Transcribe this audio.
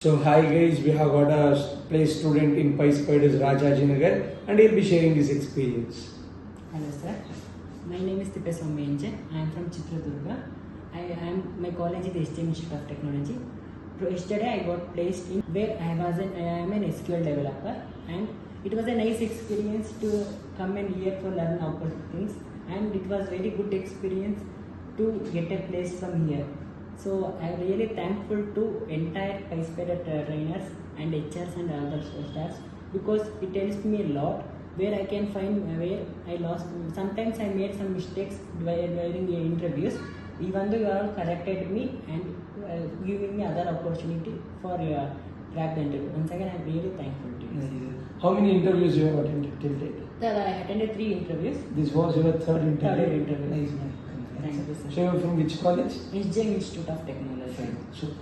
So hi guys, we have got a play student in PySpiders Rajajinagar and he'll be sharing his experience. Hello sir, my name is THIPPESWAMY N J. I am from Chitradurga. My college is the SJ Institute of Technology. Yesterday I got placed in where I am an SQL developer, and it was a nice experience to come and here for learn about things, and it was very good experience to get a place from here. So I am really thankful to entire PySpider trainers and HRs and other staffs, because it helps me a lot where I can find where I lost. Sometimes I made some mistakes during the interviews, even though you all corrected me and giving me other opportunity for crack the interview. Once again, I am really thankful to you. How many interviews you have attended till date? Sir, I attended 3 interviews. This was your third interview? Third interview. Nice. Thank you, sir. So you are from which college? SJ Institute of Technology. Super.